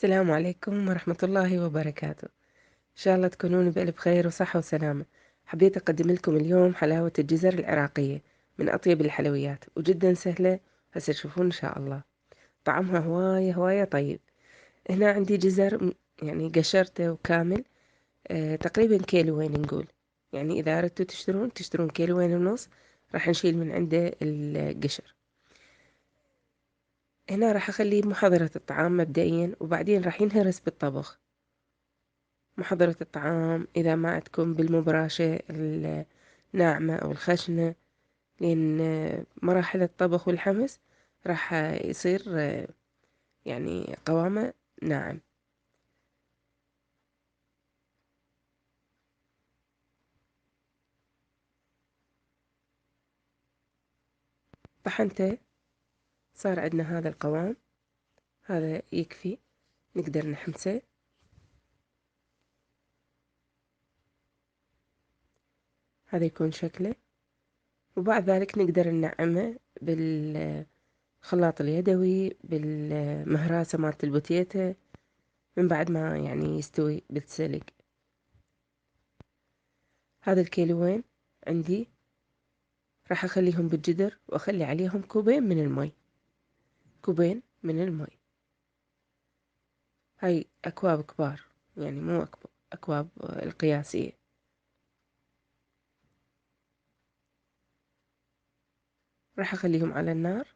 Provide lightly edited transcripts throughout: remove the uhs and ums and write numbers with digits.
السلام عليكم ورحمة الله وبركاته. إن شاء الله تكونون بألف خير وصحة وسلامة. حبيت أقدم لكم اليوم حلاوة الجزر العراقية، من أطيب الحلويات وجدا سهلة. هسه تشوفون إن شاء الله. طعمها هواية هواية طيب. هنا عندي جزر يعني قشرته وكامل. تقريبا كيلوين نقول. يعني إذا أردتوا تشترون كيلوين ونص. راح نشيل من عنده القشر. هنا راح أخليه بمحضرة الطعام مبدئيا، وبعدين راح ينهرس بالطبخ. محضرة الطعام إذا ما عندكم بالمبراشة الناعمة أو الخشنة، لأن مراحل الطبخ والحمس راح يصير يعني قوامه ناعم. طحنته، صار عندنا هذا القوام. هذا يكفي، نقدر نحمسه. هذا يكون شكله. وبعد ذلك نقدر ننعمه بالخلاط اليدوي، بالمهراسة مالت البوتيتا، من بعد ما يعني يستوي بالسلق. هذا الكيلوين عندي راح أخليهم بالجدر، وأخلي عليهم كوبين من المي. كوبين من المي. هاي أكواب كبار، يعني مو أكواب القياسية. راح أخليهم على النار.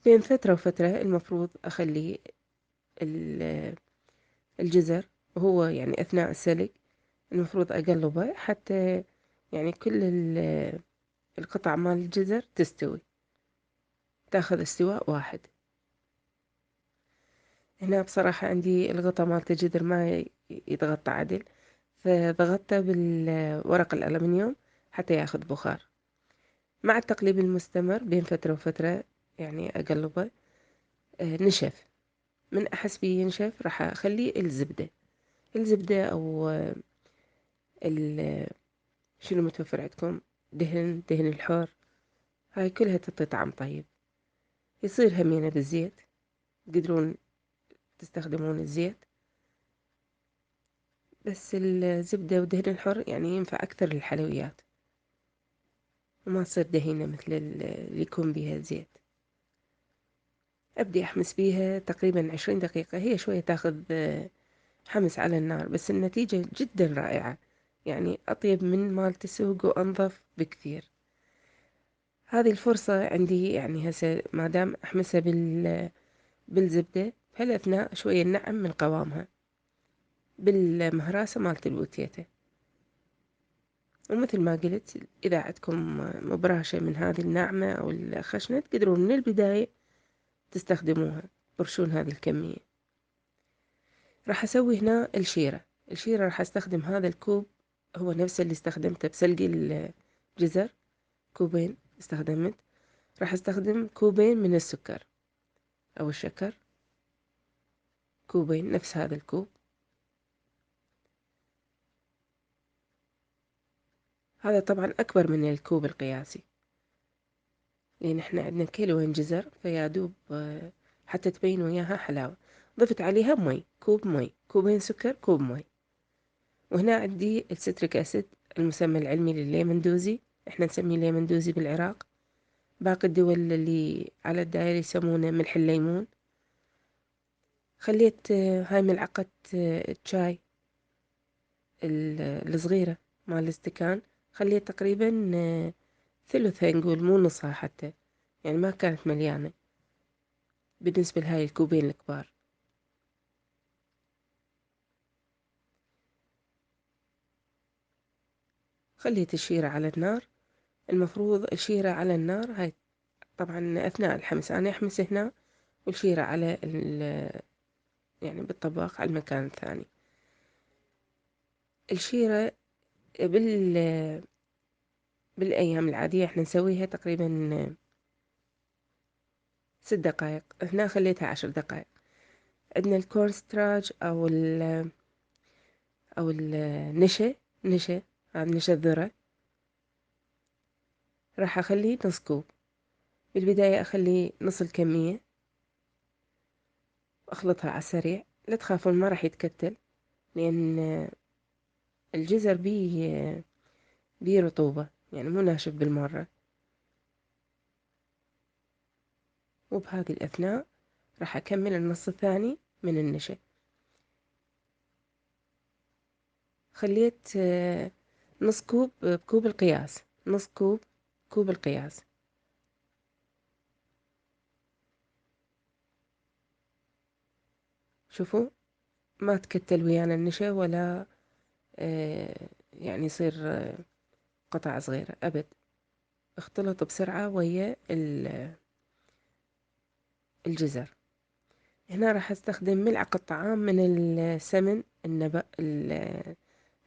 بين فترة وفترة المفروض أخلي الجزر، وهو يعني أثناء السلق المفروض أقلبه حتى يعني كل القطع مال الجزر تستوي، تاخذ استواء واحد. هنا بصراحة عندي الغطا مالت الجدر ما يتغطى عدل، فضغطته بالورق الألمنيوم حتى ياخذ بخار. مع التقليب المستمر بين فترة وفترة، يعني أقلبه. نشف. من أحس بيه ينشف راح أخليه الزبدة أو ال- شنو متوفر عندكم، دهن الحار. هاي كلها تعطي طعم طيب. يصير همينة بالزيت، تقدرون تستخدمون الزيت، بس الزبدة ودهن الحر يعني ينفع أكثر للحلويات، وما تصير دهينة مثل اللي يكون بيها زيت. أبدي أحمس بيها تقريبا 20 دقيقة. هي شوية تاخذ حمس على النار، بس النتيجة جدا رائعة. يعني أطيب من مالت السوق وأنظف بكثير. هذه الفرصة عندي، يعني هسه ما دام أحمسها بالزبدة، بهالأثناء شوية ننعم من قوامها بالمهراسة مالت البوتيتا. ومثل ما قلت، إذا عندكم مبراشة من هذه الناعمة أو الخشنة، تقدرون من البداية تستخدموها، برشون هذه الكمية. راح أسوي هنا الشيرة راح أستخدم هذا الكوب، هو نفسه اللي استخدمته بسلق الجزر. كوبين استخدمت. راح أستخدم كوبين من السكر أو الشكر. كوبين نفس هذا الكوب. هذا طبعا أكبر من الكوب القياسي، لأن احنا عندنا كيلوين جزر، فيا دوب حتى تبين وياها حلاوة. ضفت عليها مي، كوب مي، كوبين سكر، كوب مي. وهنا عندي الستريك أسيد، المسمى العلمي للليمندوزي. احنا نسميه ليمندوزي بالعراق. باقي الدول اللي على الدائرة يسمونه ملح الليمون. خليت هاي ملعقة الشاي الصغيرة مال الاستكان. خليت تقريبا ثلثها نقول، مو نصها حتى، يعني ما كانت مليانة بالنسبة لهاي الكوبين الكبار. خليت الشيرة على النار. المفروض الشيرة على النار هاي طبعا أثناء الحمس. أنا أحمس هنا، والشيرة على يعني بالطباخ على المكان الثاني. الشيرة بالأيام العادية احنا نسويها تقريبا 6 دقايق. هنا خليتها 10 دقايق. عندنا الكورستراج أو النشا. نشا، هذا نشا الذرة. راح أخليه نص كوب. بالبداية أخلي نص الكمية وأخلطها على السريع. لا تخافون ما راح يتكتل، لأن الجزر بيه رطوبة، يعني مو ناشف بالمرة. وبهذه الأثناء راح أكمل النص الثاني من النشا. خليت نص كوب بكوب القياس، نص كوب كوب القياس. شوفوا ما تكتل ويانا النشا، ولا يعني يصير قطع صغيرة أبد. اختلط بسرعة ويا الجزر. هنا راح استخدم ملعقة طعام من السمن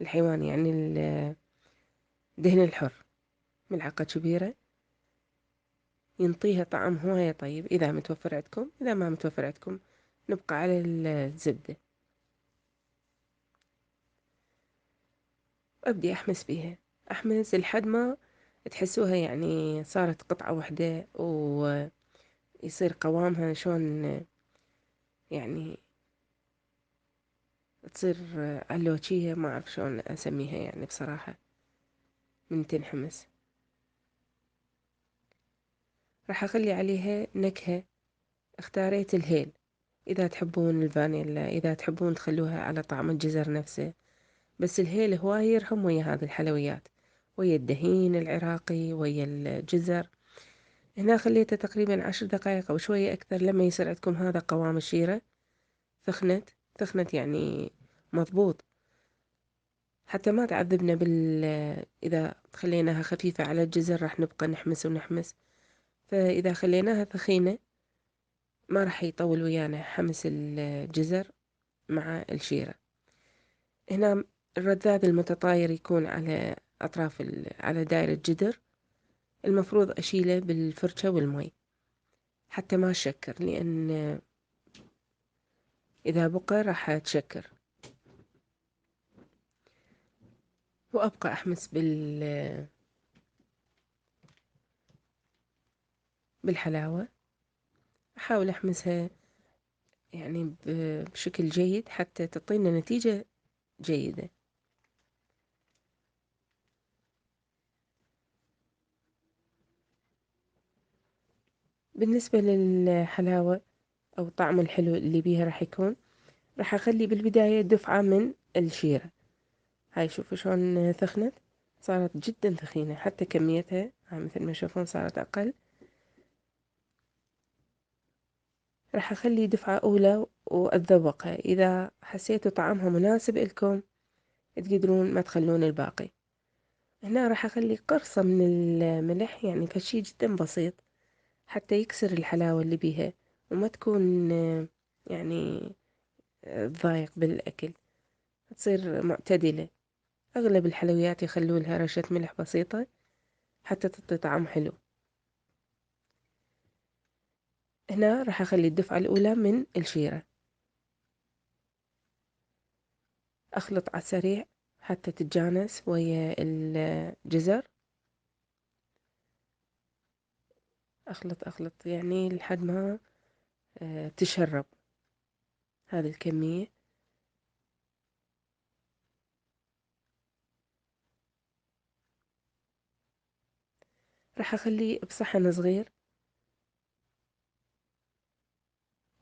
الحيواني، يعني الدهن الحر، ملعقة كبيرة. ينطيها طعم هواية طيب إذا متوفر عندكم. إذا ما متوفر عندكم نبقى على الزبدة. وأبدي أحمس بيها، أحمس لحد ما تحسوها يعني صارت قطعة واحدة، ويصير قوامها شلون، يعني تصير علوشية، ما أعرف شلون أسميها يعني بصراحة من تنحمس. راح أخلي عليها نكهة. اختاريت الهيل. إذا تحبون الفانيلا، إذا تحبون تخلوها على طعم الجزر نفسه، بس الهيل هواي يرهم ويا هذه الحلويات، ويا الدهين العراقي ويا الجزر. هنا خليته تقريبا 10 دقايق أو شوية أكثر، لما يصير عندكم هذا قوام الشيرة. ثخنت يعني مضبوط، حتى ما تعذبنا إذا خليناها خفيفة على الجزر راح نبقى نحمس ونحمس. فإذا خليناها ثخينة ما راح يطول ويانا حمس الجزر مع الشيرة. هنا الرذاذ المتطاير يكون على أطراف على دايرة جدر. المفروض أشيله بالفرشة والمي حتى ما أشكر، لأن إذا بقى راح تشكر. وأبقى أحمس بالحلاوة. أحاول أحمسها يعني بشكل جيد حتى تعطينا نتيجة جيدة. بالنسبة للحلاوة أو طعم الحلو اللي بيها راح يكون، راح أخلي بالبداية دفعة من الشيرة. هاي شوفوا شلون ثخنت، صارت جدا ثخينة، حتى كميتها هاي مثل ما تشوفون صارت أقل. راح أخلي دفعة أولى وأتذوقها. إذا حسيتوا طعمها مناسب إلكم تقدرون ما تخلون الباقي. هنا راح أخلي قرصة من الملح، يعني فشي جدا بسيط حتى يكسر الحلاوة اللي بيها، وما تكون يعني ضايق بالأكل، تصير معتدلة. أغلب الحلويات يخلوا لها رشة ملح بسيطة حتى تعطي طعم حلو. هنا راح أخلي الدفعة الأولى من الشيرة، أخلط على السريع حتى تتجانس ويا الجزر. أخلط يعني لحد ما تشرب هذه الكمية. راح أخليه بصحن صغير،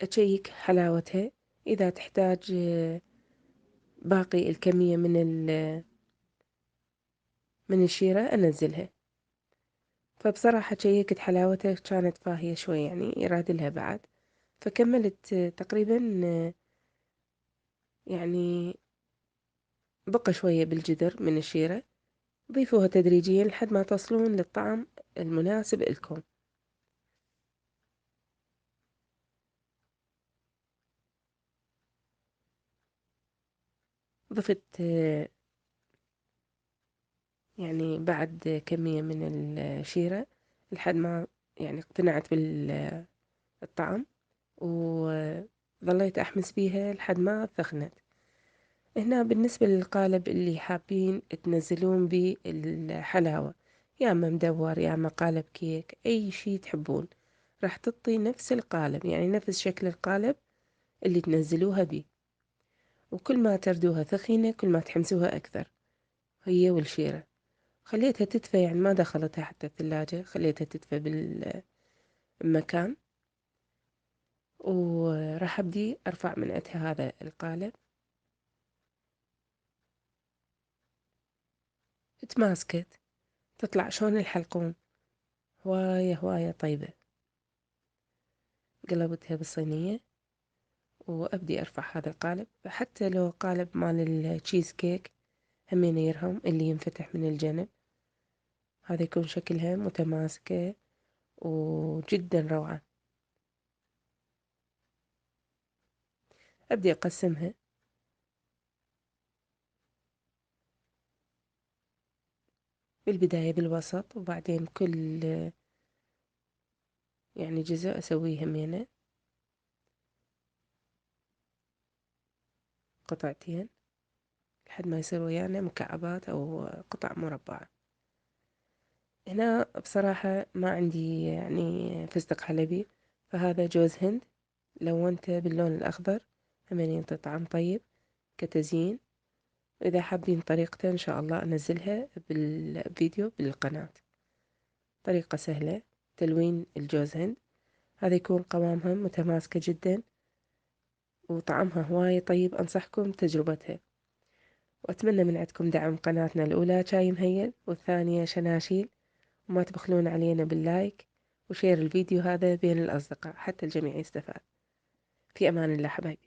أشيك حلاوتها. إذا تحتاج باقي الكمية من الشيرة أنزلها. فبصراحة شيكت حلاوتها كانت فاهية شوي، يعني يرادلها بعد. فكملت تقريبا يعني بقى شوية بالجدر من الشيرة. ضيفوها تدريجيا لحد ما تصلون للطعم المناسب إلكم. ضفت يعني بعد كمية من الشيرة لحد ما يعني اقتنعت بالطعم، وظليت أحمس بيها لحد ما ثخنت. هنا بالنسبة للقالب اللي حابين تنزلون بيه الحلاوة، يا اما مدور يا اما قالب كيك، اي شي تحبون راح تعطي نفس القالب، يعني نفس شكل القالب اللي تنزلوها بيه. وكل ما تردوها ثخينة كل ما تحمسوها أكثر، هي والشيرة. خليتها تدفى، يعني ما دخلتها حتى الثلاجة، خليتها تدفى بالمكان. وراح أبدي أرفع من عندها هذا القالب. تماسكت، تطلع شلون الحلقوم، هواية هواية طيبة. قلبتها بالصينية وأبدي أرفع هذا القالب. حتى لو قالب مال التشيز كيك همينه يرهم، اللي ينفتح من الجنب، هذا يكون شكلها متماسكة وجدا روعة. أبدي أقسمها بالبداية بالوسط، وبعدين كل يعني جزء أسويه همينة قطعتين لحد ما يصير ويانا مكعبات أو قطع مربعة. هنا بصراحة ما عندي يعني فستق حلبي، فهذا جوز هند لونته باللون الأخضر، همين ينطي طعم طيب كتزيين. إذا حابين طريقته إن شاء الله أنزلها بالفيديو بالقناة. طريقة سهلة تلوين الجوز هند، هذا يكون قوامها متماسكة جدا وطعمها هواي طيب، أنصحكم تجربتها. وأتمنى من عندكم دعم قناتنا الأولى شاي مهيل، والثانية شناشيل، وما تبخلون علينا باللايك وشير الفيديو هذا بين الأصدقاء حتى الجميع يستفاد. في أمان الله حبايبي.